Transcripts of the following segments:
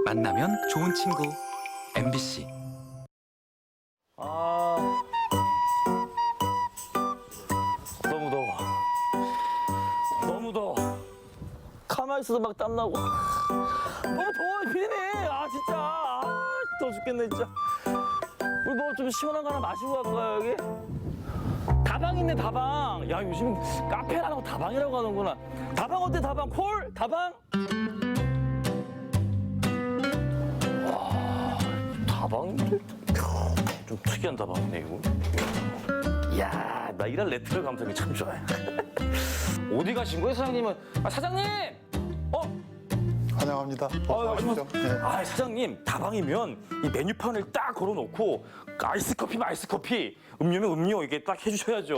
만나면 좋은 친구 MBC. 너무 더워. 너무 더워. 가만히 있어도 막 땀나고. 너무 더워, 피디님. 진짜. 더워 죽겠네, 진짜. 우리 뭐 좀 시원한 거 하나 마시고 갈까요, 여기? 다방 있네, 다방. 야, 요즘 카페라고 다방이라고 하는구나. 다방 어때, 다방? 콜? 다방? 와, 다방인데? 좀 특이한 다방이네, 이거. 이야, 나 이런 레트로 감성이 참 좋아요. 어디 가신 거예요, 사장님은? 사장님! 환영합니다. 어서 오십시오. 네. 사장님, 다방이면 이 메뉴판을 딱 걸어놓고 아이스 커피면 아이스 커피, 음료면 음료 이게 딱 해주셔야죠.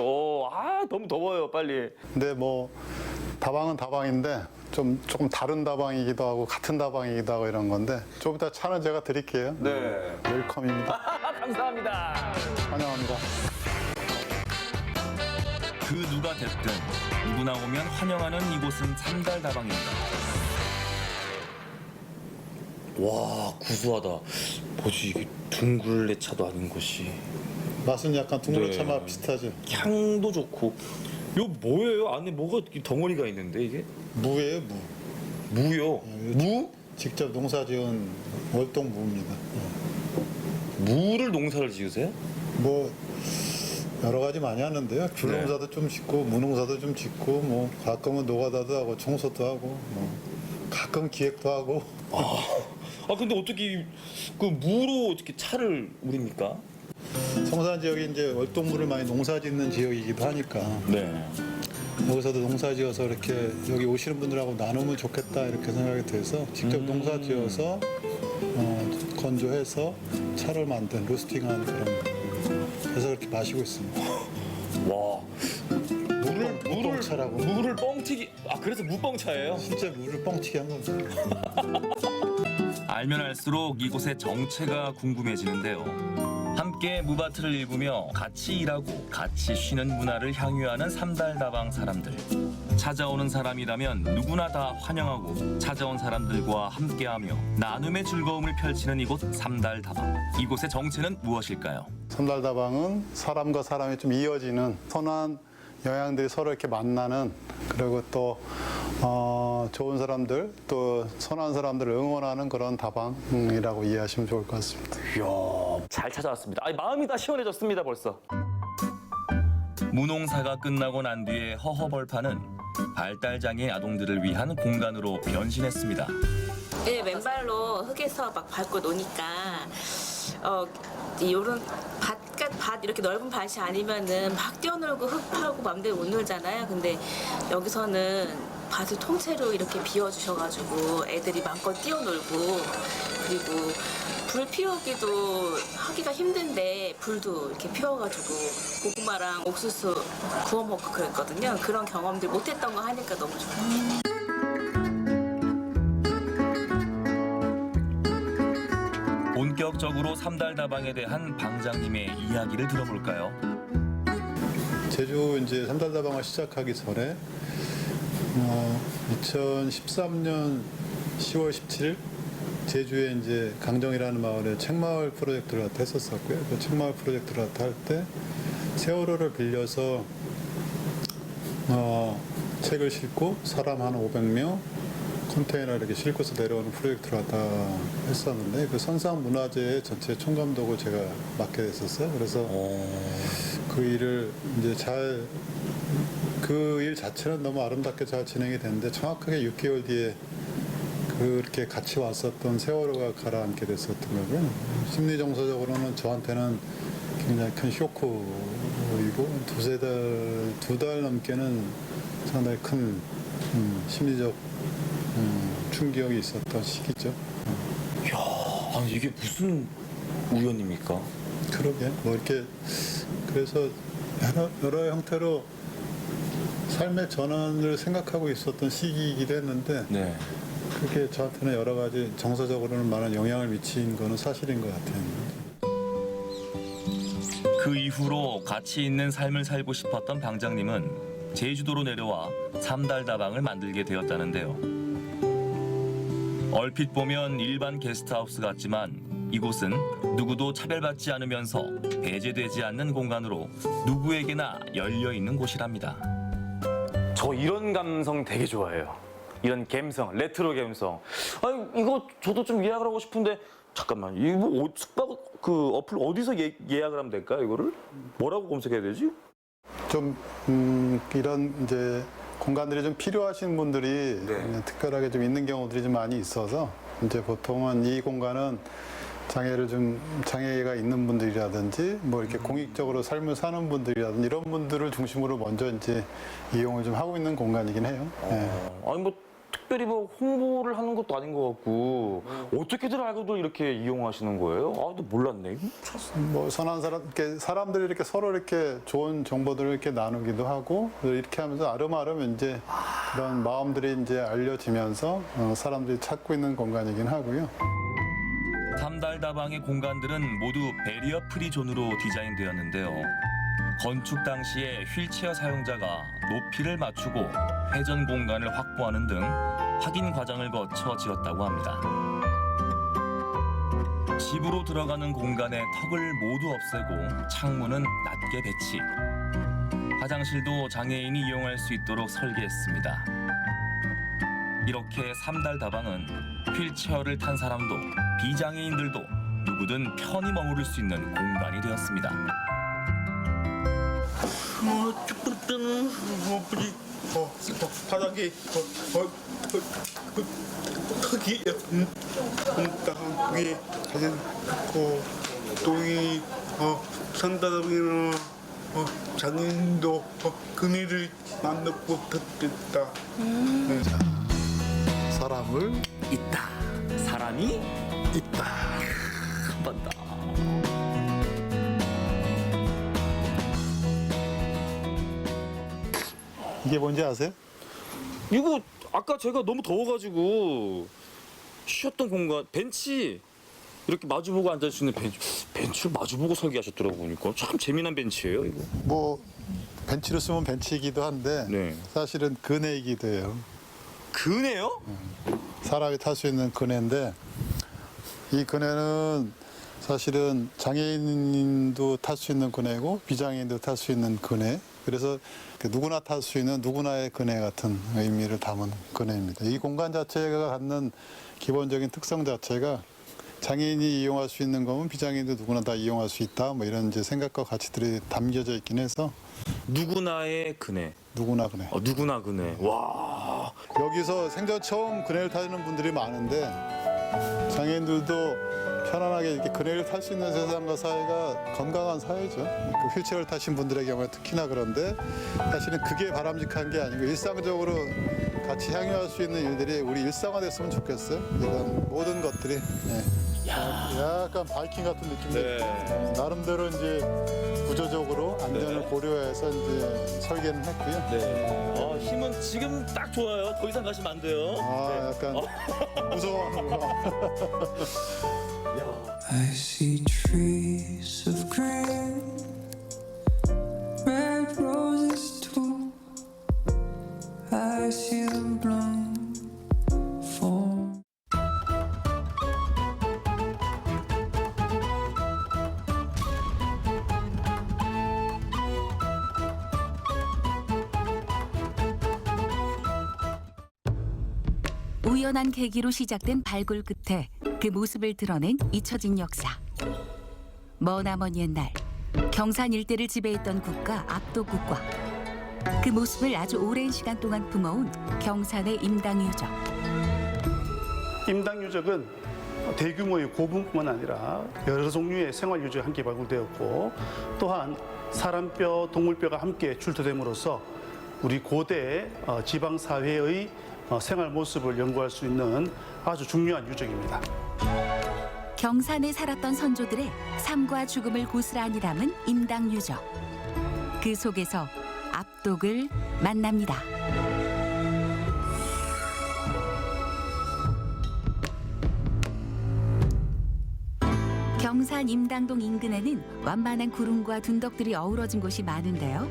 너무 더워요, 빨리. 근데 뭐 다방은 다방인데 조금 다른 다방이기도 하고 같은 다방이기도 하고 이런 건데 좀 이따 차는 제가 드릴게요. 네. 웰컴입니다. 감사합니다. 환영합니다. 그 누가 됐든 누구나 오면 환영하는 이곳은 삼달 다방입니다. 와, 구수하다. 뭐지, 이게 둥글레차도 아닌 것이. 맛은 약간 둥그레차 네. 맛 비슷하죠? 향도 좋고. 이거 뭐예요? 안에 뭐가 덩어리가 있는데, 이게? 무예요, 무. 무요? 무? 직접 농사지은 월동무입니다. 무를 농사를 지으세요? 뭐 여러 가지 많이 하는데요. 귤농사도 좀 짓고 무농사도 좀 짓고 뭐 가끔은 노가다도 하고 청소도 하고 뭐 가끔 기획도 하고. 근데 어떻게 그 무로 어떻게 차를 우립니까? 성산 지역이 이제 월동무를 많이 농사짓는 지역이기도 하니까 네. 여기서도 농사지어서 이렇게 여기 오시는 분들하고 나누면 좋겠다 이렇게 생각이 돼서 직접 농사지어서 건조해서 차를 만든 로스팅한 그런 그래서 그렇게 마시고 있습니다. 와. 무뻥차라고. 무를 뻥튀기. 그래서 무뻥차예요? 실제 무를 뻥튀기 한 겁니다. 알면 알수록 이곳의 정체가 궁금해지는데요. 함께 무바트를 일구며 같이 일하고 같이 쉬는 문화를 향유하는 삼달 다방 사람들. 찾아오는 사람이라면 누구나 다 환영하고 찾아온 사람들과 함께하며 나눔의 즐거움을 펼치는 이곳 삼달 다방. 이곳의 정체는 무엇일까요? 삼달 다방은 사람과 사람이 좀 이어지는 선한 영향들이 서로 이렇게 만나는 그리고 또 좋은 사람들 또 선한 사람들을 응원하는 그런 다방이라고 이해하시면 좋을 것 같습니다. 이야, 잘 찾아왔습니다. 마음이 다 시원해졌습니다, 벌써. 무농사가 끝나고 난 뒤에 허허벌판은 발달장애 아동들을 위한 공간으로 변신했습니다. 네, 맨발로 흙에서 막 밟고 노니까 요런 밭 이렇게 넓은 밭이 아니면은 막 뛰어놀고 흙 파고 맘대로 못 놀잖아요. 근데 여기서는 밭을 통째로 이렇게 비워주셔가지고 애들이 마음껏 뛰어놀고 그리고 불 피우기도 하기가 힘든데 불도 이렇게 피워가지고 고구마랑 옥수수 구워 먹고 그랬거든요. 그런 경험들 못했던 거 하니까 너무 좋아요. 본격적으로 삼달 다방에 대한 방장님의 이야기를 들어볼까요? 제주 이제 삼달 다방을 시작하기 전에 2013년 10월 17일 제주에 이제 강정이라는 마을에 책마을 프로젝트를 갖다 했었었고요. 그 책마을 프로젝트를 갖다 할 때 세월호를 빌려서 책을 싣고 사람 한 500명 컨테이너 이렇게 싣고서 내려오는 프로젝트를 갖다 했었는데 그 선상문화재의 전체 총감독을 제가 맡게 됐었어요. 그래서 그 일을 이제 그 일 자체는 너무 아름답게 잘 진행이 됐는데 정확하게 6개월 뒤에 그렇게 같이 왔었던 세월호가 가라앉게 됐었던 거고요. 심리 정서적으로는 저한테는 굉장히 큰 쇼크이고 두 달 넘게는 상당히 큰 심리적 충격이 있었던 시기죠. 이야, 이게 무슨 우연입니까? 그러게 뭐 이렇게 그래서 여러 형태로 삶의 전환을 생각하고 있었던 시기이기도 했는데 네. 그게 저한테는 여러 가지 정서적으로는 많은 영향을 미친 거는 사실인 것 같아요. 그 이후로 가치 있는 삶을 살고 싶었던 방장님은 제주도로 내려와 삼달 다방을 만들게 되었다는데요. 얼핏 보면 일반 게스트하우스 같지만 이곳은 누구도 차별받지 않으면서 배제되지 않는 공간으로 누구에게나 열려 있는 곳이랍니다. 저 이런 감성 되게 좋아해요. 이런 감성, 레트로 감성. 아니 이거 저도 좀 예약을 하고 싶은데 잠깐만 이거 뭐 숙박 그 어플 어디서 예약을 하면 될까 이거를? 뭐라고 검색해야 되지? 좀 이런 이제 공간들이 좀 필요하신 분들이 특별하게 좀 있는 경우들이 좀 많이 있어서 이제 보통은 이 공간은 장애가 있는 분들이라든지 뭐 이렇게 공익적으로 삶을 사는 분들이라든지 이런 분들을 중심으로 먼저 이제 이용을 좀 하고 있는 공간이긴 해요. 아니 뭐 특별히 뭐 홍보를 하는 것도 아닌 것 같고 어떻게들 알고도 이렇게 이용하시는 거예요? 아, 또 몰랐네. 뭐 선한 사람, 이렇게 사람들이 이렇게 서로 이렇게 좋은 정보들을 이렇게 나누기도 하고 이렇게 하면서 아름아름 이제 그런 마음들이 이제 알려지면서 사람들이 찾고 있는 공간이긴 하고요. 삼달다방의 공간들은 모두 배리어 프리 존으로 디자인되었는데요. 건축 당시에 휠체어 사용자가 높이를 맞추고 회전 공간을 확보하는 등 확인 과정을 거쳐 지었다고 합니다. 집으로 들어가는 공간의 턱을 모두 없애고 창문은 낮게 배치. 화장실도 장애인이 이용할 수 있도록 설계했습니다. 이렇게 삼달다방은 휠체어를 탄 사람도 비장애인들도 누구든 편히 머무를 수 있는 공간이 되었습니다. 쭈꾸리는 뭐지? 바닥에 흙이 땅 위에 자연 있고 또이 산다방이나 장인도 그네를 만나고 듣겠다. 사람을 있다. 사람이 있다. 한 번 더. 이게 뭔지 아세요? 이거 아까 제가 너무 더워가지고 쉬었던 공간 벤치 이렇게 마주보고 앉을 수 있는 벤치를 마주보고 설계하셨더라고 보니까 참 재미난 벤치예요 이거. 뭐 벤치로 쓰면 벤치이기도 한데 네. 사실은 그네이기도 해요. 그네요? 사람이 탈 수 있는 그네인데 이 그네는 사실은 장애인도 탈 수 있는 그네고 비장애인도 탈 수 있는 그네. 그래서 누구나 탈 수 있는 누구나의 그네 같은 의미를 담은 그네입니다. 이 공간 자체가 갖는 기본적인 특성 자체가 장애인이 이용할 수 있는 거면 비장애인도 누구나 다 이용할 수 있다. 뭐 이런 이제 생각과 가치들이 담겨져 있긴 해서 누구나의 그네. 누구나 그네. 누구나 그네. 와. 여기서 생전 처음 그네를 타는 분들이 많은데 장애인들도 편안하게 이렇게 그네를 탈 수 있는 세상과 사회가 건강한 사회죠. 그 휠체어를 타신 분들의 경우에 특히나 그런데 사실은 그게 바람직한 게 아니고 일상적으로 같이 향유할 수 있는 일들이 우리 일상화됐으면 좋겠어요. 이런 모든 것들이 약간 바이킹 같은 느낌인데 네. 나름대로 이제 구조적으로 안전을 고려해서 이제 설계는 했고요. 네. 힘은 지금 딱 좋아요. 더 이상 가시면 안 돼요. 약간 무서워하는구나. I see trees of green, red roses too. I see them bloom for 우연한 계기로 시작된 발굴 끝에 그 모습을 드러낸 잊혀진 역사. 머나먼 옛날 경산 일대를 지배했던 국가 압도국과 그 모습을 아주 오랜 시간 동안 품어온 경산의 임당유적. 임당유적은 대규모의 고분뿐만 아니라 여러 종류의 생활유적이 함께 발굴되었고 또한 사람뼈, 동물뼈가 함께 출토됨으로써 우리 고대 지방사회의 생활 모습을 연구할 수 있는 아주 중요한 유적입니다. 경산에 살았던 선조들의 삶과 죽음을 고스란히 담은 임당유적. 그 속에서 압독을 만납니다. 경산 임당동 인근에는 완만한 구름과 둔덕들이 어우러진 곳이 많은데요.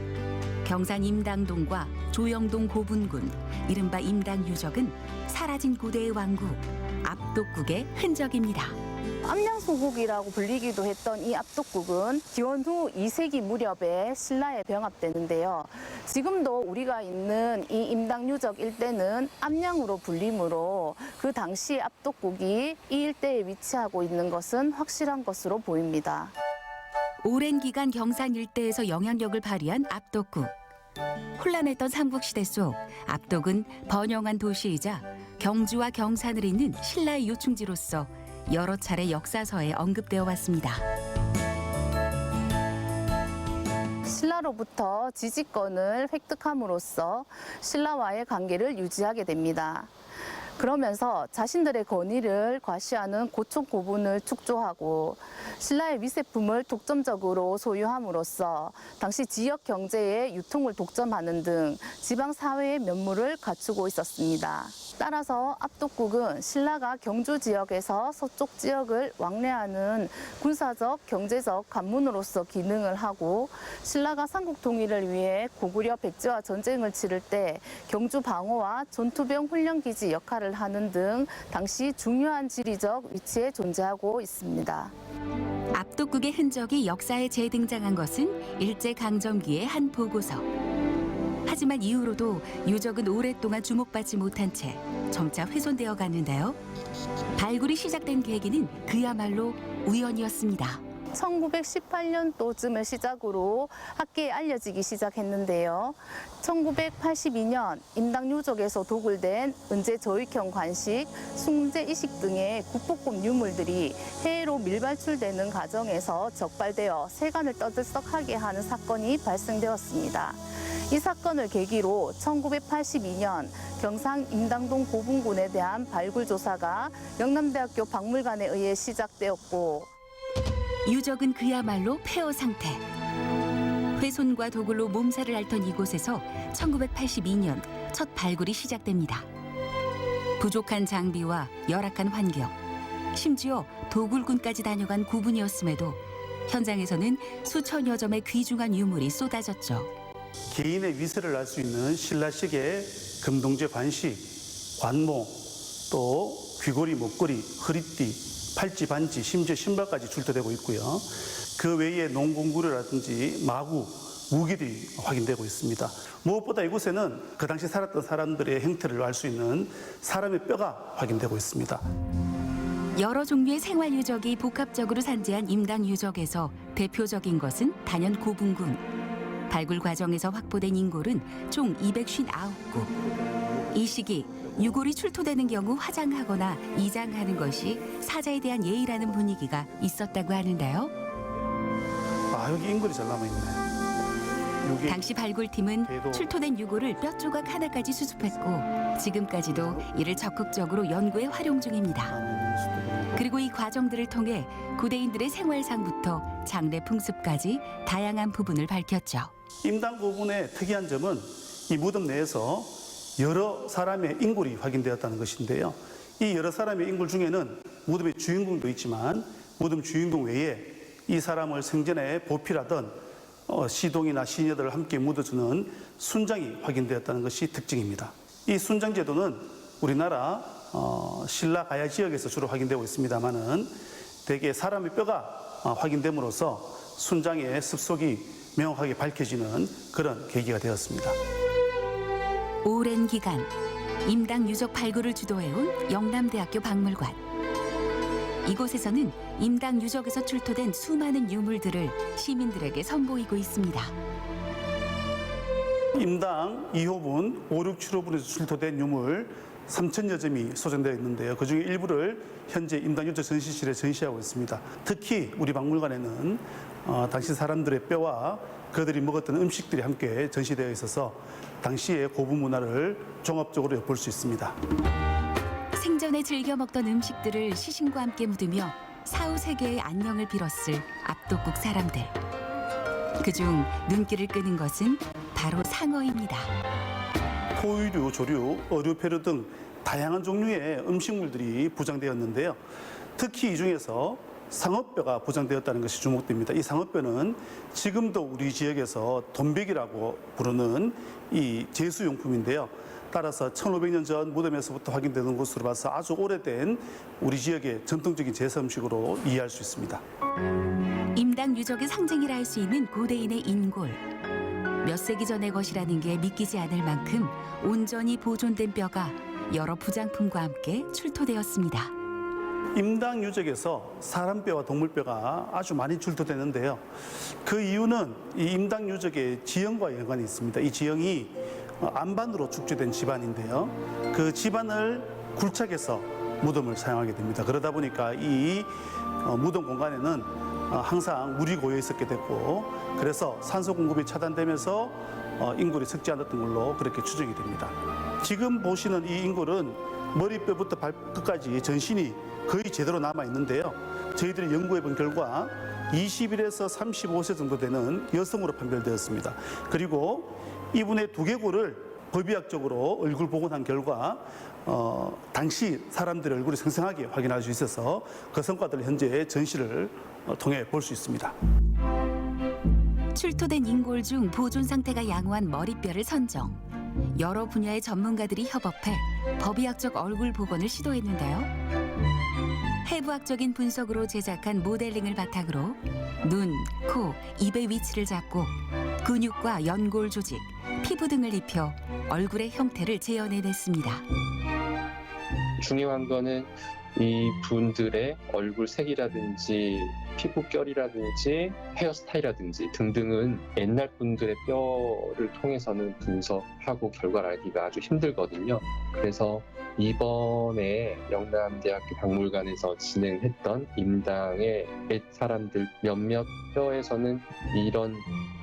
경산 임당동과 조영동 고분군, 이른바 임당유적은 사라진 고대의 왕국 압독국의 흔적입니다. 암양소국이라고 불리기도 했던 이 압독국은 기원 후 2세기 무렵에 신라에 병합되는데요. 지금도 우리가 있는 이 임당유적 일대는 암양으로 불리므로 그 당시 압독국이 이 일대에 위치하고 있는 것은 확실한 것으로 보입니다. 오랜 기간 경산 일대에서 영향력을 발휘한 압독국. 혼란했던 삼국시대 속 압독은 번영한 도시이자 경주와 경산을 잇는 신라의 요충지로서 여러 차례 역사서에 언급되어 왔습니다. 신라로부터 지지권을 획득함으로써 신라와의 관계를 유지하게 됩니다. 그러면서 자신들의 권위를 과시하는 고촉 고분을 축조하고 신라의 위세품을 독점적으로 소유함으로써 당시 지역 경제의 유통을 독점하는 등 지방 사회의 면모를 갖추고 있었습니다. 따라서 압독국은 신라가 경주 지역에서 서쪽 지역을 왕래하는 군사적, 경제적 관문으로서 기능을 하고 신라가 삼국 통일을 위해 고구려 백제와 전쟁을 치를 때 경주 방어와 전투병 훈련기지 역할을 하는 등 당시 중요한 지리적 위치에 존재하고 있습니다. 압독국의 흔적이 역사에 재등장한 것은 일제강점기의 한 보고서. 하지만 이후로도 유적은 오랫동안 주목받지 못한 채 점차 훼손되어 갔는데요. 발굴이 시작된 계기는 그야말로 우연이었습니다. 1918년도쯤을 시작으로 학계에 알려지기 시작했는데요. 1982년 임당유적에서 도굴된 은제 저익형 관식, 숭제 이식 등의 국보급 유물들이 해외로 밀발출되는 과정에서 적발되어 세간을 떠들썩하게 하는 사건이 발생되었습니다. 이 사건을 계기로 1982년 경상 임당동 고분군에 대한 발굴 조사가 영남대학교 박물관에 의해 시작되었고 유적은 그야말로 폐허 상태. 훼손과 도굴로 몸살을 앓던 이곳에서 1982년 첫 발굴이 시작됩니다. 부족한 장비와 열악한 환경, 심지어 도굴군까지 다녀간 구분이었음에도 현장에서는 수천여 점의 귀중한 유물이 쏟아졌죠. 개인의 위세를 알 수 있는 신라식의 금동제 관식, 관모, 또 귀걸이, 목걸이, 허리띠, 팔찌, 반지, 심지어 신발까지 출토되고 있고요. 그 외에 농공구려라든지 마구, 무기들이 확인되고 있습니다. 무엇보다 이곳에는 그 당시 살았던 사람들의 형태를 알 수 있는 사람의 뼈가 확인되고 있습니다. 여러 종류의 생활 유적이 복합적으로 산재한 임당 유적에서 대표적인 것은 단연 고분군. 발굴 과정에서 확보된 인골은 총 259구. 이 시기 유골이 출토되는 경우 화장하거나 이장하는 것이 사자에 대한 예의라는 분위기가 있었다고 하는데요. 아, 여기 인골이 잘 남아있네. 당시 발굴팀은 걔도 출토된 유골을 뼈 조각 하나까지 수습했고 지금까지도 이를 적극적으로 연구에 활용 중입니다. 그리고 이 과정들을 통해 고대인들의 생활상부터 장례 풍습까지 다양한 부분을 밝혔죠. 임당 고분의 특이한 점은 이 무덤 내에서 여러 사람의 인골이 확인되었다는 것인데요. 이 여러 사람의 인골 중에는 무덤의 주인공도 있지만 무덤 주인공 외에 이 사람을 생전에 보필하던 시동이나 시녀들을 함께 묻어주는 순장이 확인되었다는 것이 특징입니다. 이 순장 제도는 우리나라 신라 가야 지역에서 주로 확인되고 있습니다만은 대개 사람의 뼈가 확인됨으로써 순장의 습속이 명확하게 밝혀지는 그런 계기가 되었습니다. 오랜 기간 임당 유적 발굴을 주도해온 영남대학교 박물관. 이곳에서는 임당 유적에서 출토된 수많은 유물들을 시민들에게 선보이고 있습니다. 임당 2호분, 5, 6, 7호분에서 출토된 유물 3,000여 점이 소장되어 있는데요. 그중에 일부를 현재 임당유적 전시실에 전시하고 있습니다. 특히 우리 박물관에는 당시 사람들의 뼈와 그들이 먹었던 음식들이 함께 전시되어 있어서 당시의 고분 문화를 종합적으로 엿볼 수 있습니다. 생전에 즐겨 먹던 음식들을 시신과 함께 묻으며 사후 세계의 안녕을 빌었을 압독국 사람들. 그중 눈길을 끄는 것은 바로 상어입니다. 포유류, 조류, 어류페류 등 다양한 종류의 음식물들이 부장되었는데요. 특히 이 중에서 상어뼈가 보장되었다는 것이 주목됩니다. 이 상어뼈는 지금도 우리 지역에서 돈백이라고 부르는 이 제수용품인데요. 따라서 1500년 전 무덤에서부터 확인되는 것으로 봐서 아주 오래된 우리 지역의 전통적인 제사 음식으로 이해할 수 있습니다. 임당 유적의 상징이라 할 수 있는 고대인의 인골. 몇 세기 전의 것이라는 게 믿기지 않을 만큼 온전히 보존된 뼈가 여러 부장품과 함께 출토되었습니다. 임당 유적에서 사람뼈와 동물뼈가 아주 많이 출토되는데요. 그 이유는 이 임당 유적의 지형과 연관이 있습니다. 이 지형이 안반으로 축제된 집안인데요. 그 집안을 굴착해서 무덤을 사용하게 됩니다. 그러다 보니까 이 무덤 공간에는 항상 물이 고여 있었게 됐고, 그래서 산소 공급이 차단되면서 인골이 썩지 않았던 걸로 그렇게 추정이 됩니다. 지금 보시는 이 인골은 머리뼈부터 발끝까지 전신이 거의 제대로 남아 있는데요. 저희들이 연구해 본 결과 21에서 35세 정도 되는 여성으로 판별되었습니다. 그리고 이분의 두개골을 법의학적으로 얼굴 복원한 결과 당시 사람들의 얼굴이 생생하게 확인할 수 있어서 그 성과들을 현재 전시를 통해 볼 수 있습니다. 출토된 인골 중 보존 상태가 양호한 머리뼈를 선정. 여러 분야의 전문가들이 협업해 법의학적 얼굴 복원을 시도했는데요. 해부학적인 분석으로 제작한 모델링을 바탕으로 눈, 코, 입의 위치를 잡고 근육과 연골 조직, 피부 등을 입혀 얼굴의 형태를 재현해냈습니다. 중요한 거는 이 분들의 얼굴 색이라든지 피부결이라든지 헤어스타일이라든지 등등은 옛날 분들의 뼈를 통해서는 분석하고 결과를 알기가 아주 힘들거든요. 그래서 이번에 영남대학교 박물관에서 진행했던 임당의 옛 사람들 몇몇 뼈에서는 이런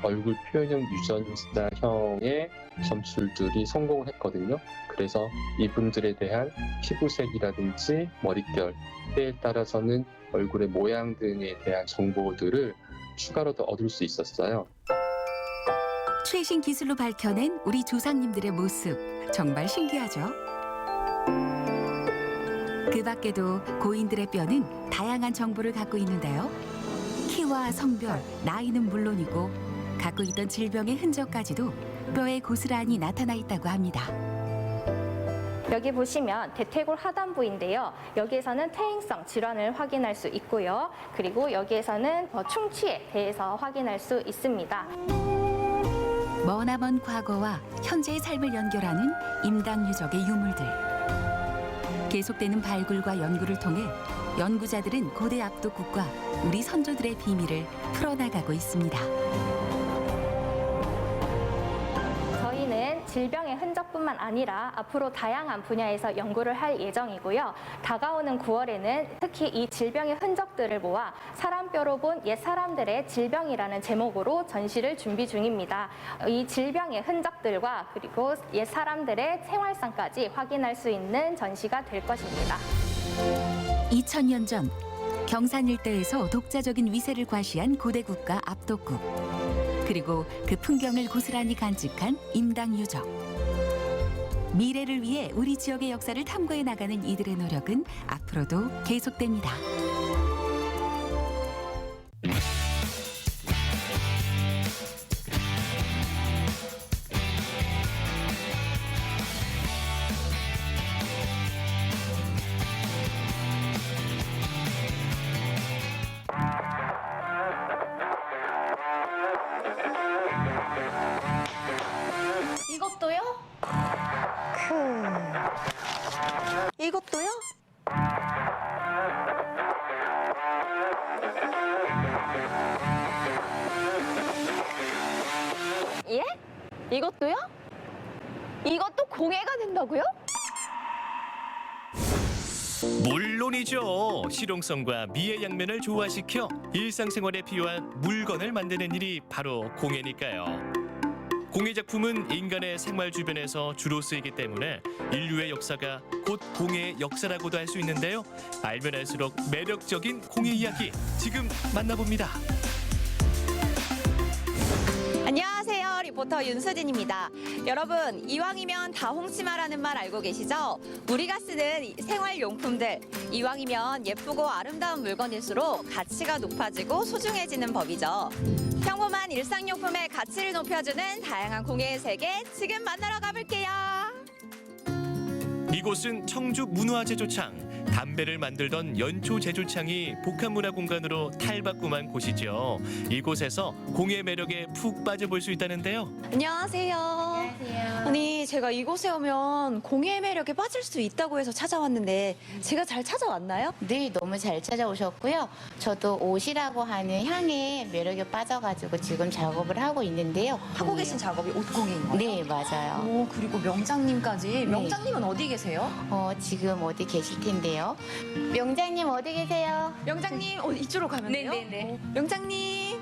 얼굴 표현형 유전자형의 점술들이 성공을 했거든요. 그래서 이분들에 대한 피부색이라든지 머릿결, 때에 따라서는 얼굴의 모양 등에 대한 정보들을 추가로 더 얻을 수 있었어요. 최신 기술로 밝혀낸 우리 조상님들의 모습, 정말 신기하죠? 그 밖에도 고인들의 뼈는 다양한 정보를 갖고 있는데요. 키와 성별, 나이는 물론이고 갖고 있던 질병의 흔적까지도 뼈에 고스란히 나타나 있다고 합니다. 여기 보시면 대퇴골 하단부인데요. 여기에서는 퇴행성 질환을 확인할 수 있고요. 그리고 여기에서는 충치에 대해서 확인할 수 있습니다. 머나먼 과거와 현재의 삶을 연결하는 임당 유적의 유물들. 계속되는 발굴과 연구를 통해 연구자들은 고대 압도국과 우리 선조들의 비밀을 풀어나가고 있습니다. 저희는 질병의 흔적뿐만 아니라 앞으로 다양한 분야에서 연구를 할 예정이고요. 다가오는 9월에는 특히 이 질병의 흔적들을 모아 사람뼈로 본 옛 사람들의 질병이라는 제목으로 전시를 준비 중입니다. 이 질병의 흔적들과 그리고 옛 사람들의 생활상까지 확인할 수 있는 전시가 될 것입니다. 2000년 전 경산 일대에서 독자적인 위세를 과시한 고대 국가 압도국. 그리고 그 풍경을 고스란히 간직한 임당 유적. 미래를 위해 우리 지역의 역사를 탐구해 나가는 이들의 노력은 앞으로도 계속됩니다. 이것도요? 이것도요? 예? 이것도요? 이것도 공예가 된다고요? 물론이죠. 실용성과 미의 양면을 조화시켜 일상생활에 필요한 물건을 만드는 일이 바로 공예니까요. 공예 작품은 인간의 생활 주변에서 주로 쓰이기 때문에 인류의 역사가 곧 공예의 역사라고도 할 수 있는데요. 알면 알수록 매력적인 공예 이야기 지금 만나봅니다. 안녕하세요. 리포터 윤수진입니다. 여러분, 이왕이면 다 홍치마라는 말 알고 계시죠? 우리가 쓰는 생활용품들, 이왕이면 예쁘고 아름다운 물건일수록 가치가 높아지고 소중해지는 법이죠. 평범한 일상용품의 가치를 높여주는 다양한 공예의 세계, 지금 만나러 가볼게요. 이곳은 청주 문화제조창. 담배를 만들던 연초 제조창이 복합문화공간으로 탈바꿈한 곳이죠. 이곳에서 공예 매력에 푹 빠져볼 수 있다는데요. 안녕하세요. 안녕하세요. 아니, 제가 이곳에 오면 공예 매력에 빠질 수 있다고 해서 찾아왔는데 제가 잘 찾아왔나요? 네, 너무 잘 찾아오셨고요. 저도 옷이라고 하는 향에 매력에 빠져가지고 지금 작업을 하고 있는데요. 하고 계신 작업이 옷공예인 거예요? 네, 맞아요. 오, 그리고 명장님까지. 명장님은 어디 계세요? 지금 어디 계실 텐데요. 명장님 어디 계세요? 명장님, 이쪽으로 가면 돼요? 네네네. 명장님.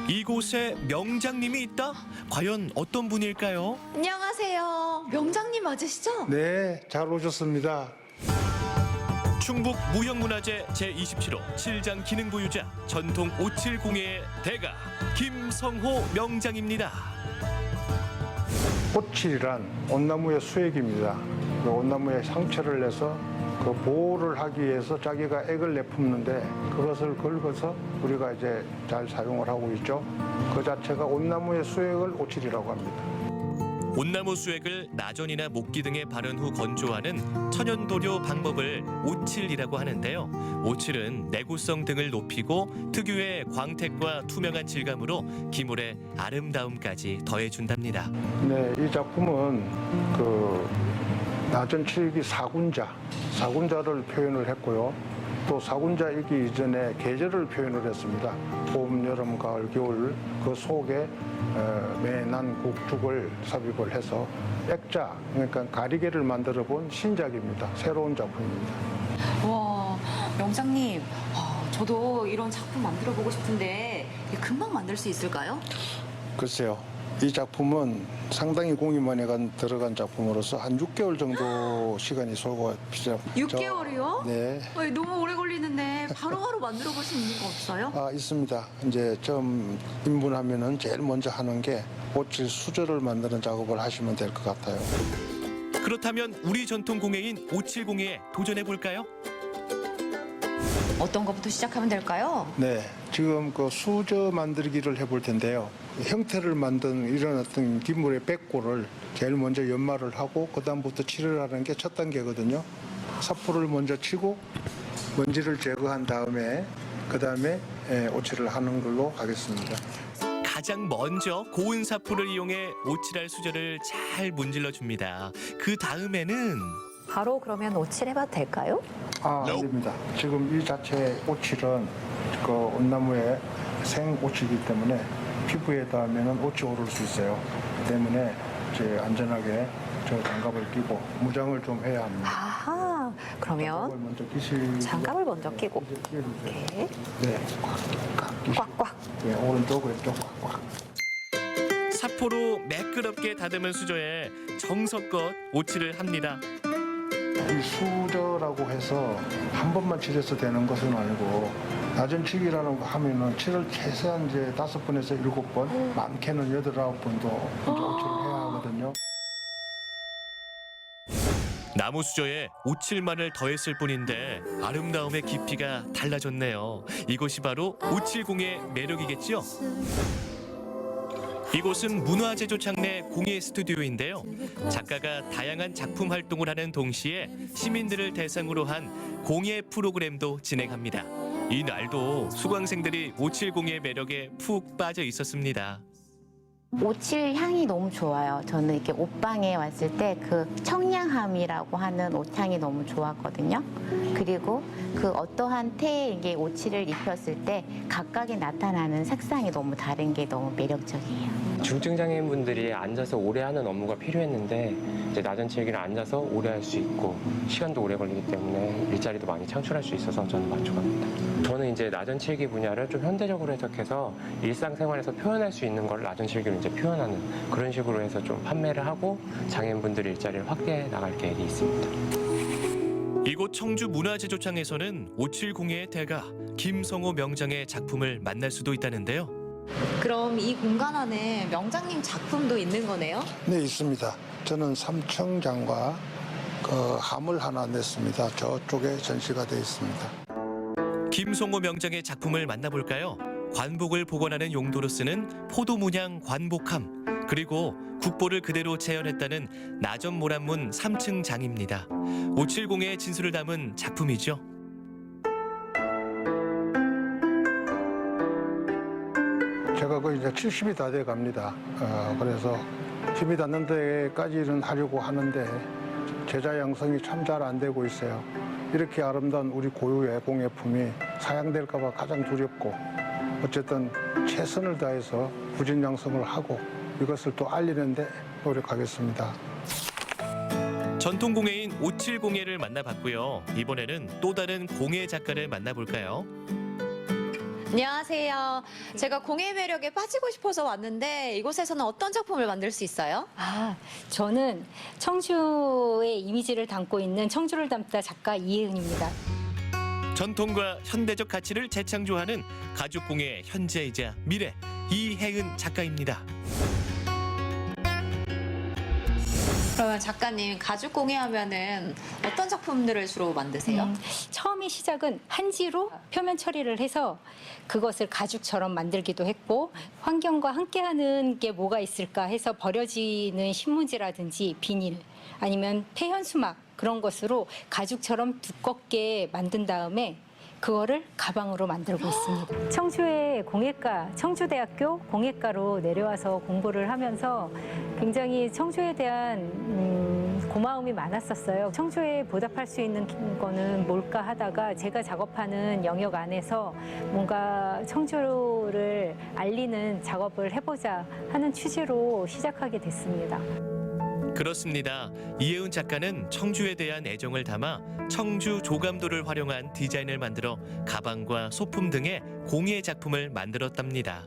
이곳에 명장님이 있다? 과연 어떤 분일까요? 안녕하세요. 명장님 맞으시죠? 네, 잘 오셨습니다. 충북 무형문화재 제27호 7장 기능부유자 전통 오칠 공예의 대가 김성호 명장입니다. 오칠이란 온나무의 수액입니다. 그 온나무에 상처를 내서 그 보호를 하기 위해서 자기가 액을 내뿜는데 그것을 긁어서 우리가 이제 잘 사용을 하고 있죠. 그 자체가 온나무의 수액을 오칠이라고 합니다. 온나무 수액을 나전이나 목기 등에 바른 후 건조하는 천연도료 방법을 오칠이라고 하는데요. 오칠은 내구성 등을 높이고 특유의 광택과 투명한 질감으로 기물의 아름다움까지 더해준답니다. 네, 이 작품은 그 나전칠기 사군자를 표현을 했고요. 또 사군자이기 이전에 계절을 표현을 했습니다. 봄, 여름, 가을, 겨울 그 속에 매난 국죽을 삽입을 해서 액자, 그러니까 가리개를 만들어 본 신작입니다. 새로운 작품입니다. 와, 명장님, 저도 이런 작품 만들어 보고 싶은데 금방 만들 수 있을까요? 글쎄요. 이 작품은 상당히 공이만에 들어간 작품으로서 한 6개월 정도 시간이 소요가 필요합니다. 6개월이요? 네. 너무 오래 걸리는데 바로바로 만들어 볼 수 있는 거 없어요? 있습니다. 이제 처음 입문하면은 제일 먼저 하는 게 오칠 수저를 만드는 작업을 하시면 될 것 같아요. 그렇다면 우리 전통 공예인 오칠 공예에 도전해 볼까요? 어떤 것부터 시작하면 될까요? 네, 지금 그 수저 만들기를 해볼 텐데요. 형태를 만든 이런 어떤 기물의 백골을 제일 먼저 연마를 하고 그 다음부터 칠을 하는 게 첫 단계거든요. 사포를 먼저 치고 먼지를 제거한 다음에 그 다음에 오칠을 하는 걸로 하겠습니다. 가장 먼저 고운 사포를 이용해 오칠할 수저를 잘 문질러 줍니다. 그 다음에는 바로 그러면 오칠해봐도 될까요? 아닙니다. 지금 이 자체 오칠은 그 온나무의 생오칠이기 때문에 피부에 닿으면 옷이 오를 수 있어요. 때문에 이제 안전하게 저 장갑을 끼고 무장을 좀 해야 합니다. 아하, 그러면 장갑을 먼저 끼고 이렇게 네, 꽉꽉. 네, 오른쪽 왼쪽 꽉꽉. 사포로 매끄럽게 다듬은 수저에 정성껏 오칠을 합니다. 이 수저라고 해서 한 번만 칠해서 되는 것은 아니고 나전칠기라는 거 하면은 칠을 최소한 이제 5번에서 7번, 많게는 8, 9번도 오칠을 해야 하거든요. 나무 수저에 오칠만을 더했을 뿐인데 아름다움의 깊이가 달라졌네요. 이것이 바로 오칠공예 매력이겠죠? 이곳은 문화제조창 내 공예 스튜디오인데요. 작가가 다양한 작품 활동을 하는 동시에 시민들을 대상으로 한 공예 프로그램도 진행합니다. 이날도 수강생들이 오칠공예 매력에 푹 빠져 있었습니다. 오칠 향이 너무 좋아요. 저는 이렇게 옷방에 왔을 때 그 청량함이라고 하는 옷향이 너무 좋았거든요. 그리고 그 어떠한 태에 이게 오칠을 입혔을 때 각각에 나타나는 색상이 너무 다른 게 너무 매력적이에요. 중증 장애인분들이 앉아서 오래 하는 업무가 필요했는데 이제 나전칠기를 앉아서 오래 할 수 있고 시간도 오래 걸리기 때문에 일자리도 많이 창출할 수 있어서 저는 만족합니다. 저는 이제 나전칠기 분야를 좀 현대적으로 해석해서 일상생활에서 표현할 수 있는 걸 나전칠기로 이제 표현하는 그런 식으로 해서 좀 판매를 하고 장애인분들 일자리를 확대해 나갈 계획이 있습니다. 이곳 청주 문화제조창에서는 오칠공예의 대가 김성호 명장의 작품을 만날 수도 있다는데요. 그럼 이 공간 안에 명장님 작품도 있는 거네요? 네, 있습니다. 저는 삼청장과 그 함을 하나 냈습니다. 저쪽에 전시가 되어 있습니다. 김송호 명장의 작품을 만나볼까요? 관복을 보관하는 용도로 쓰는 포도 문양 관복함, 그리고 국보를 그대로 재현했다는 나전 모란문 3층 장입니다. 570의 진수를 담은 작품이죠. 제가 그 이제 70이 다 돼 갑니다. 그래서 힘이 닿는 데까지는 하려고 하는데 제자 양성이 참 잘 안 되고 있어요. 이렇게 아름다운 우리 고유의 공예품이 사양될까 봐 가장 두렵고, 어쨌든 최선을 다해서 부진양성을 하고 이것을 또 알리는데 노력하겠습니다. 전통 공예인 570를 만나봤고요. 이번에는 또 다른 공예 작가를 만나볼까요? 안녕하세요. 제가 공예 매력에 빠지고 싶어서 왔는데 이곳에서는 어떤 작품을 만들 수 있어요? 저는 청주의 이미지를 담고 있는 청주를 담다 작가 이혜은입니다. 전통과 현대적 가치를 재창조하는 가죽 공예 현재이자 미래 이혜은 작가입니다. 그러면 작가님, 가죽 공예하면은 어떤 작품들을 주로 만드세요? 처음의 시작은 한지로 표면 처리를 해서 그것을 가죽처럼 만들기도 했고, 환경과 함께하는 게 뭐가 있을까 해서 버려지는 신문지라든지 비닐, 아니면 폐현수막 그런 것으로 가죽처럼 두껍게 만든 다음에 그거를 가방으로 만들고 있습니다. 청주의 공예과, 청주대학교 공예과로 내려와서 공부를 하면서 굉장히 청주에 대한 고마움이 많았었어요. 청주에 보답할 수 있는 거는 뭘까 하다가 제가 작업하는 영역 안에서 뭔가 청주를 알리는 작업을 해보자 하는 취지로 시작하게 됐습니다. 그렇습니다. 이혜은 작가는 청주에 대한 애정을 담아 청주 조감도를 활용한 디자인을 만들어 가방과 소품 등의 공예 작품을 만들었답니다.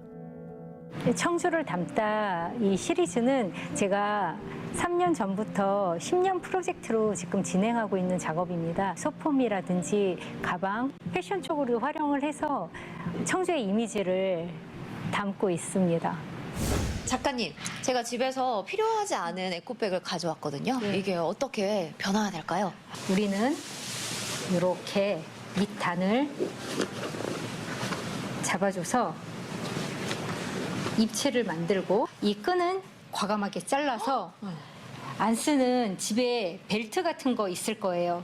청주를 담다 이 시리즈는 제가 3년 전부터 10년 프로젝트로 지금 진행하고 있는 작업입니다. 소품이라든지 가방, 패션 쪽으로 활용을 해서 청주의 이미지를 담고 있습니다. 작가님, 제가 집에서 필요하지 않은 에코백을 가져왔거든요. 이게 어떻게 변화가 될까요? 우리는 이렇게 밑단을 잡아줘서 입체를 만들고, 이 끈은 과감하게 잘라서 안 쓰는 집에 벨트 같은 거 있을 거예요.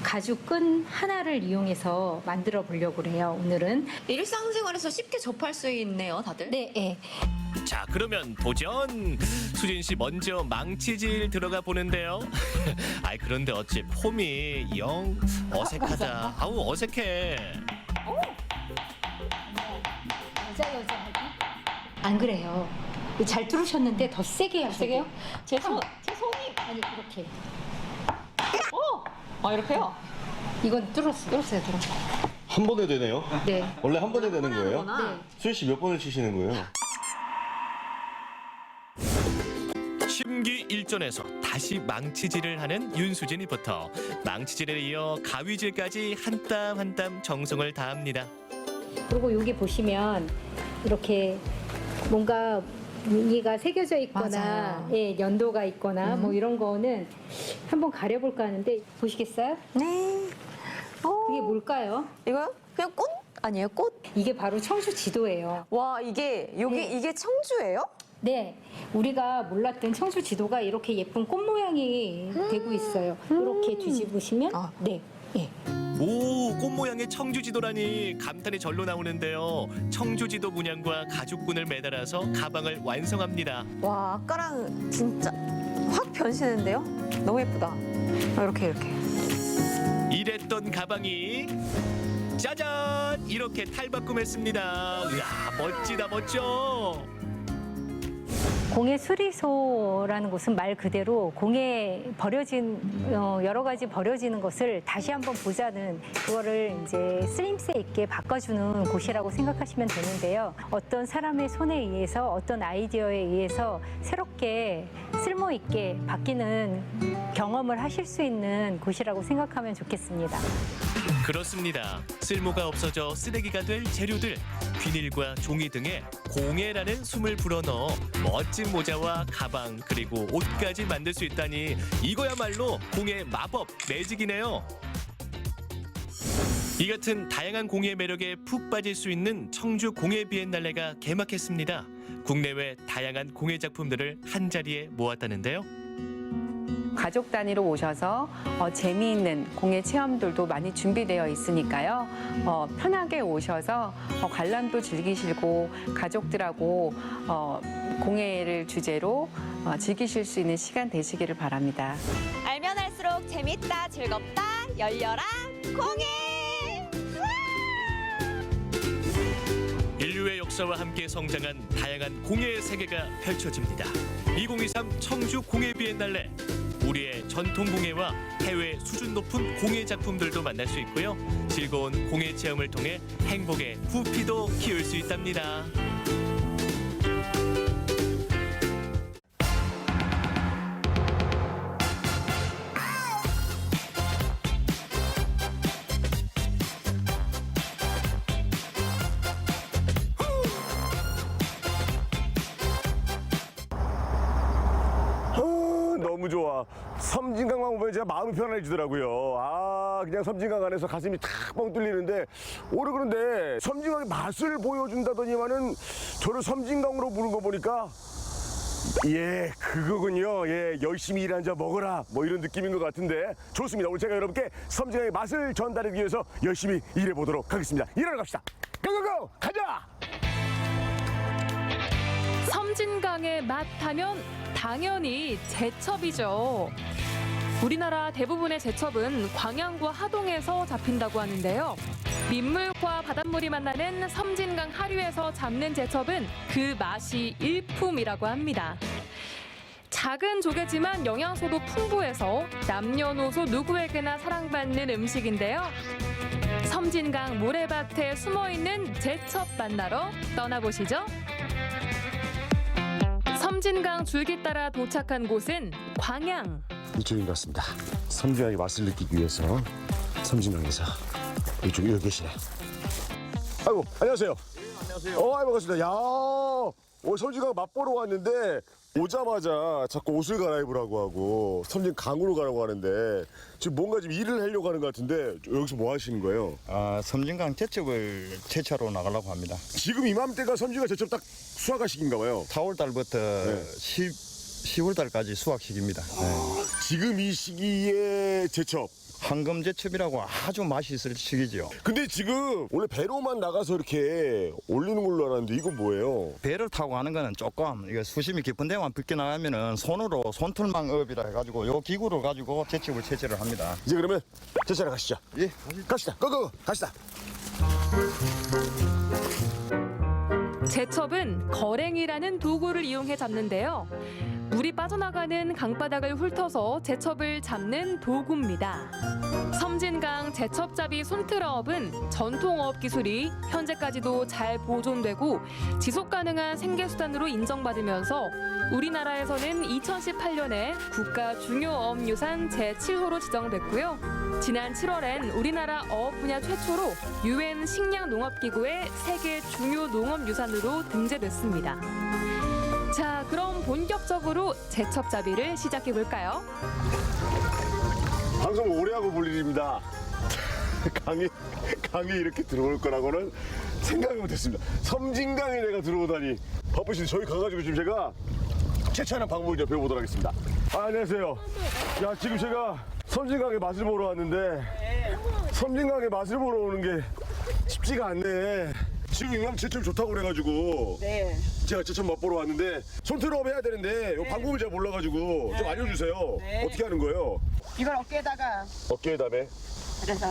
가죽 끈 하나를 이용해서 만들어 보려고 그래요, 오늘은. 일상생활에서 쉽게 접할 수 있네요, 다들. 네. 자, 그러면 도전! 수진 씨 먼저 망치질 들어가 보는데요. 그런데 어찌 폼이 영 어색하다. 아우, 어색해. 여자하기? 안 그래요. 잘 뚫으셨는데 더 세게 하셔야 돼요. 제 손이. 아니, 이렇게. 이렇게요? 이건 뚫었어요. 한 번에 되네요? 네. 원래 한 번에 되는 거예요? 네. 수진 씨 몇 번을 치시는 거예요? 심기일전에서 다시 망치질을 하는 윤수진 리포터. 망치질에 이어 가위질까지 한 땀 한 땀 정성을 다합니다. 그리고 여기 보시면 이렇게 뭔가 무늬가 새겨져 있거나, 연도가 있거나 뭐 이런 거는 한번 가려볼까 하는데 보시겠어요? 네. 이게 뭘까요? 이거요? 그냥 꽃 아니에요? 꽃? 이게 바로 청주 지도예요. 와, 이게 이게 청주예요? 네, 우리가 몰랐던 청주 지도가 이렇게 예쁜 꽃 모양이 되고 있어요. 이렇게 뒤집으시면 네. 오, 꽃 모양의 청주지도라니 감탄이 절로 나오는데요. 청주지도 문양과 가죽끈을 매달아서 가방을 완성합니다. 와, 아까랑 진짜 확 변시는데요? 너무 예쁘다. 이렇게. 이랬던 가방이 짜잔! 이렇게 탈바꿈했습니다. 이야, 멋지다, 멋져! 공해 수리소라는 곳은 말 그대로 공해 버려진 여러 가지 버려지는 것을 다시 한번 보자는 그거를 이제 쓰임새 있게 바꿔주는 곳이라고 생각하시면 되는데요. 어떤 사람의 손에 의해서 어떤 아이디어에 의해서 새롭게 쓸모 있게 바뀌는 경험을 하실 수 있는 곳이라고 생각하면 좋겠습니다. 그렇습니다. 쓸모가 없어져 쓰레기가 될 재료들, 비닐과 종이 등에 공해라는 숨을 불어넣어 멋진 모자와 가방 그리고 옷까지 만들 수 있다니 이거야말로 공해 마법 매직이네요. 이 같은 다양한 공예 매력에 푹 빠질 수 있는 청주 공예 비엔날레가 개막했습니다. 국내외 다양한 공예 작품들을 한자리에 모았다는데요. 가족 단위로 오셔서 재미있는 공예 체험들도 많이 준비되어 있으니까요. 편하게 오셔서 관람도 즐기시고 가족들하고 공예를 주제로 즐기실 수 있는 시간 되시기를 바랍니다. 알면 알수록 재밌다, 즐겁다, 열려라, 공예! 인류의 역사와 함께 성장한 다양한 공예의 세계가 펼쳐집니다. 2023 청주 공예 비엔날레. 우리의 전통 공예와 해외 수준 높은 공예 작품들도 만날 수 있고요. 즐거운 공예 체험을 통해 행복의 부피도 키울 수 있답니다. 너무 좋아. 섬진강만 보면 진짜 마음이 편안해지더라고요. 그냥 섬진강 안에서 가슴이 탁 뻥 뚫리는데 오늘 그런데 섬진강의 맛을 보여준다더니만은 저를 섬진강으로 부른 거 보니까 그거군요. 열심히 일한 자 먹어라 뭐 이런 느낌인 것 같은데 좋습니다. 오늘 제가 여러분께 섬진강의 맛을 전달하기 위해서 열심히 일해보도록 하겠습니다. 일하러 갑시다. 고고고 가자. 섬진강의 맛 하면 당연히 제첩이죠. 우리나라 대부분의 제첩은 광양과 하동에서 잡힌다고 하는데요. 민물과 바닷물이 만나는 섬진강 하류에서 잡는 제첩은 그 맛이 일품이라고 합니다. 작은 조개지만 영양소도 풍부해서 남녀노소 누구에게나 사랑받는 음식인데요. 섬진강 모래밭에 숨어있는 제첩 만나러 떠나보시죠. 섬진강 줄기 따라 도착한 곳은 광양. 이쪽인 것 같습니다. 섬진강의 맛을 느끼기 위해서 섬진강에서 이쪽 여기 계시네. 아이고 안녕하세요. 안녕하세요. 아이고 반갑습니다. 섬진강 맛보러 왔는데 오자마자 자꾸 옷을 갈아입으라고 하고 섬진강으로 가라고 하는데 지금 뭔가 좀 일을 하려고 하는 것 같은데 여기서 뭐 하시는 거예요? 섬진강 제첩을 채취하러 나가려고 합니다. 지금 이맘때가 섬진강 제첩 딱 수확할 시기인가 봐요. 4월 달부터 10월 달까지 수확 시기입니다. 지금 이 시기에 제첩 황금 제첩이라고 아주 맛이 있을 시기죠. 근데 지금 원래 배로만 나가서 이렇게 올리는 걸로 알았는데 이건 뭐예요? 배를 타고 가는 거는 조금 이거 수심이 깊은 데만 빗겨 나가면은 손으로 손툴망업이라 해가지고 요 기구를 가지고 제첩을 채취를 합니다. 이제 그러면 제철에 가시죠. 예, 갑시다. 고고 가시다. 제첩은 거랭이라는 도구를 이용해 잡는데요. 물이 빠져나가는 강바닥을 훑어서 제첩을 잡는 도구입니다. 섬진강 제첩잡이 손틀어업은 전통어업 기술이 현재까지도 잘 보존되고 지속 가능한 생계수단으로 인정받으면서 우리나라에서는 2018년에 국가 중요어업유산 제7호로 지정됐고요. 지난 7월엔 우리나라 어업 분야 최초로 UN 식량농업기구의 세계 중요 농업유산으로 등재됐습니다. 자, 그럼 본격적으로 제첩잡이를 시작해볼까요? 방송 오래 하고 볼 일입니다. 강이 이렇게 들어올 거라고는 생각을 못했습니다. 섬진강에 내가 들어오다니 바쁘신데 저희 가가지고 지금 제가 채취하는 방법을 좀 배워보도록 하겠습니다. 안녕하세요. 지금 제가 섬진강의 맛을 보러 왔는데 섬진강의 맛을 보러 오는 게 쉽지가 않네. 지금 이왕 제첩 좋다고 그래가지고 제가 제첩 맛보러 왔는데 손틀어업 해야 되는데 이 방법을 제가 몰라가지고 좀 알려주세요. 어떻게 하는 거예요? 이걸 어깨에다가 어깨에다가 그래서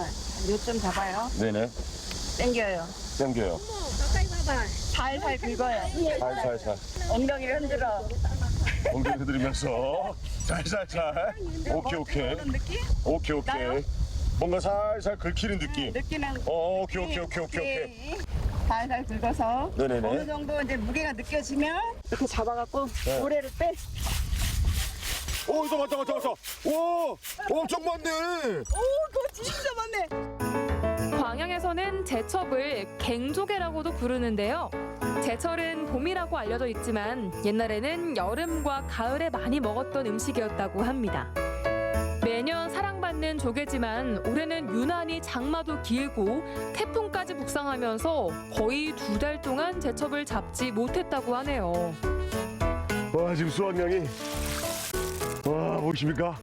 요점 잡아요. 네네. 당겨요. 당겨요. 가까이 봐봐. 살살 긁어요. 살살살. 엉덩이를 흔들어. 엉덩이 흔들면서 살살살. 오케이. 오케이. 뭔가 살살 긁히는 느낌. 느끼는. 오케이. 살살 긁어서 네네네. 어느 정도 이제 무게가 느껴지면 이렇게 잡아갖고 네. 모래를 빼. 오, 이거 맞다. 오, 엄청 많네. 그거 진짜 많네. 광양에서는 제첩을 갱조개라고도 부르는데요. 제철은 봄이라고 알려져 있지만 옛날에는 여름과 가을에 많이 먹었던 음식이었다고 합니다. 매년 사랑받는 조개지만 올해는 유난히 장마도 길고 태풍까지 북상하면서 거의 2달 동안 제첩을 잡지 못했다고 하네요. 와, 지금 수확량이 보이십니까?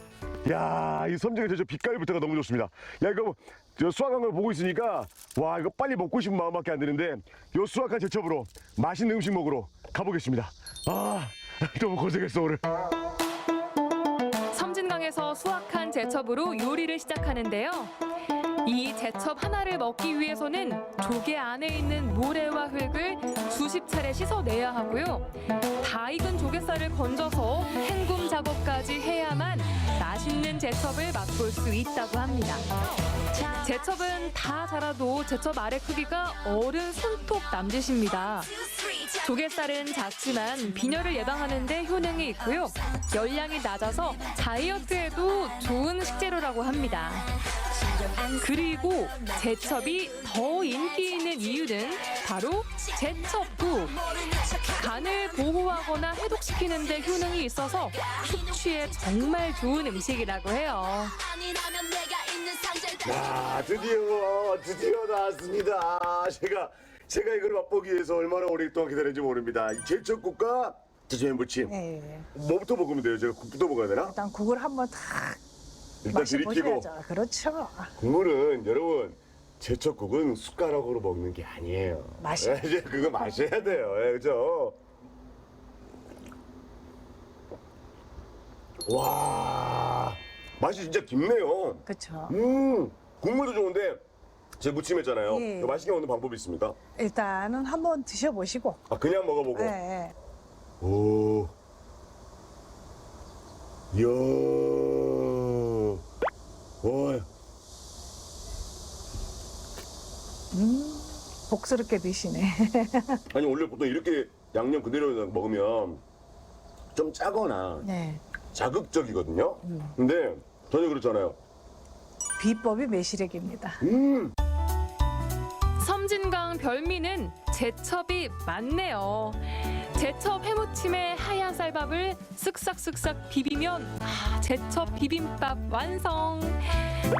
야, 이 섬진강 제첩 빛깔부터가 너무 좋습니다. 야, 이거 저 수확한 걸 보고 있으니까 와, 이거 빨리 먹고 싶은 마음밖에 안 드는데 요 수확한 제첩으로 맛있는 음식 먹으러 가보겠습니다. 너무 고생했어 오늘. 섬진강에서 수확한 제첩으로 요리를 시작하는데요. 이 제첩 하나를 먹기 위해서는 조개 안에 있는 모래와 흙을 수십 차례 씻어내야 하고요. 다 익은 조갯살을 건져서 헹굼 작업까지 해야만 맛있는 제첩을 맛볼 수 있다고 합니다. 제첩은 다 자라도 제첩 알의 크기가 어른 손톱 남짓입니다. 조갯살은 작지만 빈혈을 예방하는 데 효능이 있고요. 열량이 낮아서 다이어트에도 좋은 식재료라고 합니다. 그리고 제첩이 더 인기 있는 이유는 바로 제첩국. 간을 보호하거나 해독시키는 데 효능이 있어서 숙취에 정말 좋은 음식이라고 해요. 야, 드디어 나왔습니다. 제가 이걸 맛보기 위해서 얼마나 오랫동안 기다렸는지 모릅니다. 이 제첩국과 제첩 무침. 네. 뭐부터 먹으면 돼요? 제가 국부터 먹어야 되나? 일단 국을 한번 탁 일단 들이키고. 마셔보셔야죠. 그렇죠. 국물은 여러분 제첩국은 숟가락으로 먹는 게 아니에요. 마셔야 이제 그거 마셔야 돼요. 그죠? 와, 맛이 진짜 깊네요. 그렇죠. 국물도 좋은데 제 무침했잖아요. 예. 이거 맛있게 먹는 방법이 있습니까? 일단은 한번 드셔보시고. 그냥 먹어보고. 네. 오, 이야, 와, 복스럽게 드시네. 아니 원래 보통 이렇게 양념 그대로 먹으면 좀 짜거나 네. 자극적이거든요. 근데 전혀 그렇잖아요. 비법이 매실액입니다. 섬진강 별미는 제첩이 많네요. 제첩 해무침에 하얀 쌀밥을 쓱싹쓱싹 비비면 제첩 비빔밥 완성.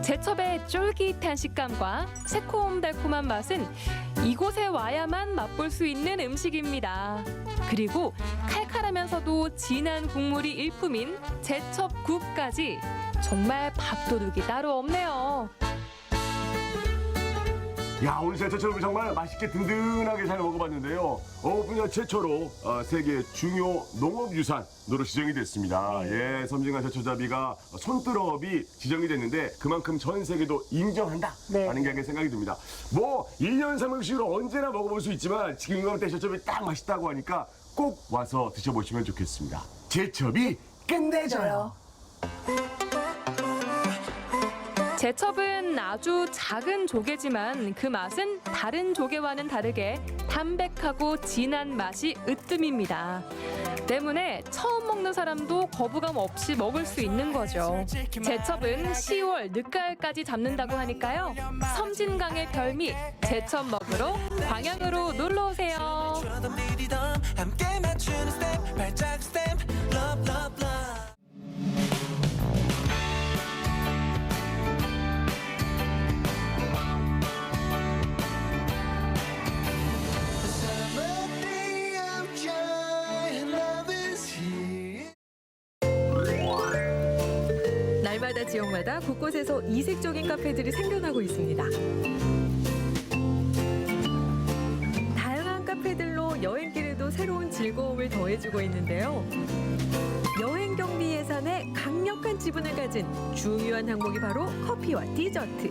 제첩의 쫄깃한 식감과 새콤달콤한 맛은 이곳에 와야만 맛볼 수 있는 음식입니다. 그리고 칼칼하면서도 진한 국물이 일품인 제첩국까지 정말 밥도둑이 따로 없네요. 야, 오늘 제철을 정말 맛있게 든든하게 잘 먹어봤는데요. 분야 최초로 세계 중요 농업유산으로 지정이 됐습니다. 예, 섬진강 제철잡이가 손뜨업이 지정이 됐는데 그만큼 전 세계도 인정한다라는 게 생각이 듭니다. 뭐 1년 3일씩으로 언제나 먹어볼 수 있지만 지금 이맘때 제첩이 딱 맛있다고 하니까 꼭 와서 드셔보시면 좋겠습니다. 제첩이 끝내줘요. 제첩은 아주 작은 조개지만 그 맛은 다른 조개와는 다르게 담백하고 진한 맛이 으뜸입니다. 때문에 처음 먹는 사람도 거부감 없이 먹을 수 있는 거죠. 제첩은 10월 늦가을까지 잡는다고 하니까요. 섬진강의 별미 제첩 먹으러 광양으로 놀러 오세요. 날마다 지역마다 곳곳에서 이색적인 카페들이 생겨나고 있습니다. 다양한 카페들로 여행길에도 새로운 즐거움을 더해주고 있는데요. 여행 경비 예산에 강력한 지분을 가진 중요한 항목이 바로 커피와 디저트.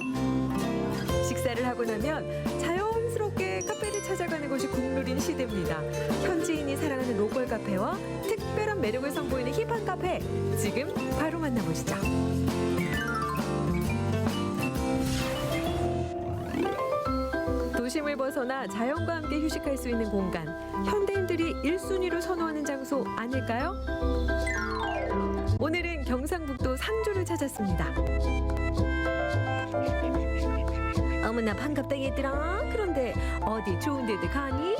식사를 하고 나면 자연스럽게 조심스럽게 카페를 찾아가는 곳이 국룰인 시대입니다. 현지인이 사랑하는 로컬 카페와 특별한 매력을 선보이는 힙한 카페. 지금 바로 만나보시죠. 도심을 벗어나 자연과 함께 휴식할 수 있는 공간. 현대인들이 1순위로 선호하는 장소 아닐까요? 오늘은 경상북도 상주를 찾았습니다. 어머나 반갑다 얘들아. 그런데 어디 좋은 데들 가니?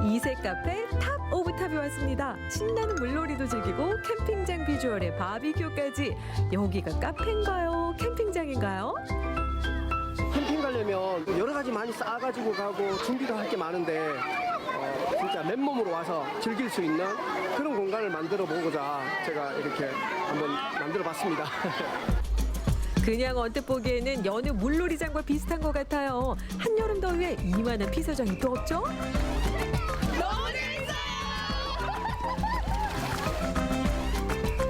이색 카페 탑 오브 탑에 왔습니다. 신나는 물놀이도 즐기고 캠핑장 비주얼에 바비큐까지. 여기가 카페인가요? 캠핑장인가요? 캠핑 가려면 여러 가지 많이 싸가지고 가고 준비도 할 게 많은데 진짜 맨몸으로 와서 즐길 수 있는 그런 공간을 만들어 보고자 제가 이렇게 한번 만들어 봤습니다. 그냥 언뜻 보기에는 여느 물놀이장과 비슷한 것 같아요. 한여름 더위에 이만한 피서장이 또 없죠?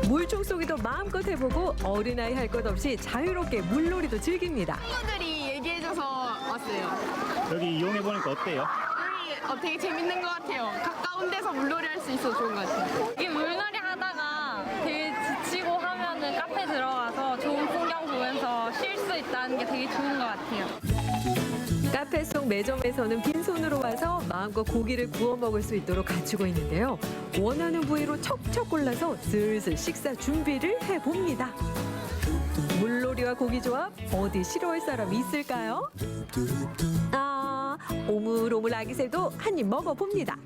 물총 쏘기도 마음껏 해보고 어린아이 할 것 없이 자유롭게 물놀이도 즐깁니다. 친구들이 얘기해줘서 왔어요. 여기 이용해보니까 어때요? 여기 되게 재밌는 것 같아요. 가까운 데서 물놀이 할 수 있어서 좋은 것 같아요. 이게 물놀이 하다가 되게 지치고 하면은 카페 들어가서 좋은 풍경 보면서 쉴 수 있다는 게 되게 좋은 것 같아요. 카페 속 매점에서는 빈손으로 와서 마음껏 고기를 구워 먹을 수 있도록 갖추고 있는데요. 원하는 부위로 척척 골라서 슬슬 식사 준비를 해봅니다. 물놀이와 고기 조합 어디 싫어할 사람 있을까요? 아, 오물오물 아기새도 한 입 먹어봅니다.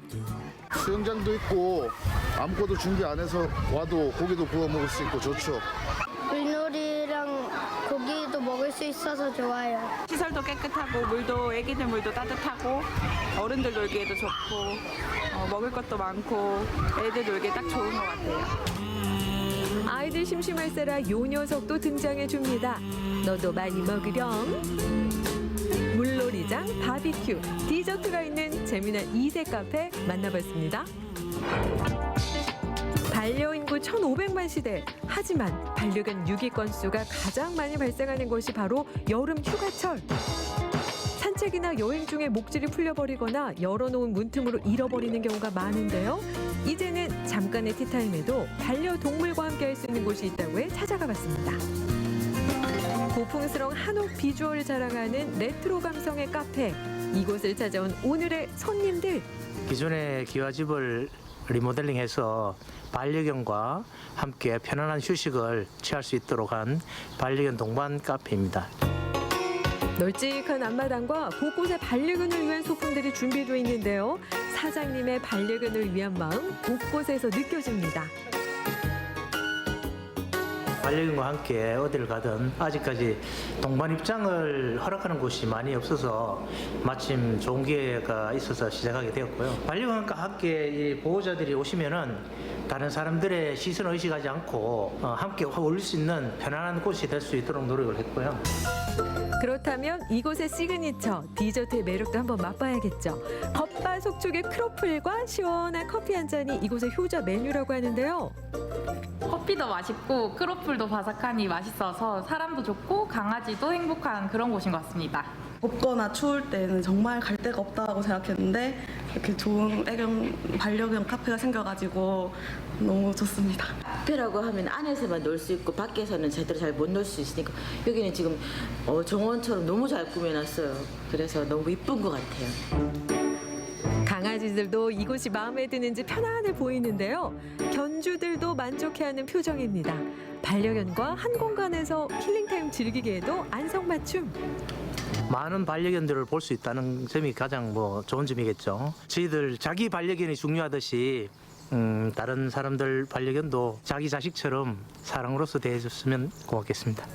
수영장도 있고 아무것도 준비 안 해서 와도 고기도 구워 먹을 수 있고 좋죠. 물놀이랑 고기도 먹을 수 있어서 좋아요. 시설도 깨끗하고 물도 애기들 물도 따뜻하고 어른들 놀기에도 좋고 먹을 것도 많고 애들 놀기에 딱 좋은 것 같아요. 아이들 심심할세라 요 녀석도 등장해줍니다. 너도 많이 먹으렴. 물놀이장, 바비큐, 디저트가 있는 재미난 이색 카페 만나봤습니다. 반려인구 1,500만 시대. 하지만 반려견 유기 건수가 가장 많이 발생하는 것이 바로 여름 휴가철. 산책이나 여행 중에 목줄이 풀려버리거나 열어놓은 문틈으로 잃어버리는 경우가 많은데요. 이제는 잠깐의 티타임에도 반려동물과 함께 할 수 있는 곳이 있다고 해 찾아가 봤습니다. 고풍스러운 한옥 비주얼을 자랑하는 레트로 감성의 카페. 이곳을 찾아온 오늘의 손님들. 기존의 기와집을 리모델링해서 반려견과 함께 편안한 휴식을 취할 수 있도록 한 반려견 동반 카페입니다. 널찍한 앞마당과 곳곳에 반려견을 위한 소품들이 준비되어 있는데요. 사장님의 반려견을 위한 마음 곳곳에서 느껴집니다. 반려견과 함께 어디를 가든 아직까지 동반 입장을 허락하는 곳이 많이 없어서 마침 좋은 기회가 있어서 시작하게 되었고요. 반려견과 함께 이 보호자들이 오시면은 다른 사람들의 시선을 의식하지 않고 함께 어울릴 수 있는 편안한 곳이 될 수 있도록 노력을 했고요. 그렇다면 이곳의 시그니처 디저트의 매력도 한번 맛봐야겠죠. 겉바속촉의 크로플과 시원한 커피 한 잔이 이곳의 효자 메뉴라고 하는데요. 커피도 맛있고 크로플도 바삭하니 맛있어서 사람도 좋고 강아지도 행복한 그런 곳인 것 같습니다. 덥거나 추울 때는 정말 갈 데가 없다고 생각했는데 이렇게 좋은 반려견 카페가 생겨가지고 너무 좋습니다. 카페라고 하면 안에서만 놀 수 있고 밖에서는 제대로 잘 못 놀 수 있으니까 여기는 지금 정원처럼 너무 잘 꾸며놨어요. 그래서 너무 이쁜 것 같아요. 강아지들도 이곳이 마음에 드는지 편안해 보이는데요. 견주들도 만족해하는 표정입니다. 반려견과 한 공간에서 힐링타임 즐기기에도 안성맞춤. 많은 반려견들을 볼 수 있다는 점이 가장 좋은 점이겠죠. 저희들 자기 반려견이 중요하듯이 다른 사람들 반려견도 자기 자식처럼 사랑으로서 대해줬으면 고맙겠습니다.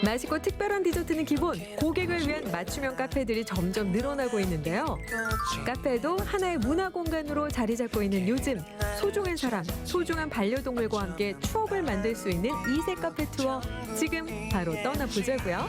맛있고 특별한 디저트는 기본, 고객을 위한 맞춤형 카페들이 점점 늘어나고 있는데요. 카페도 하나의 문화 공간으로 자리 잡고 있는 요즘, 소중한 사람, 소중한 반려동물과 함께 추억을 만들 수 있는 이색 카페 투어 지금 바로 떠나보자고요.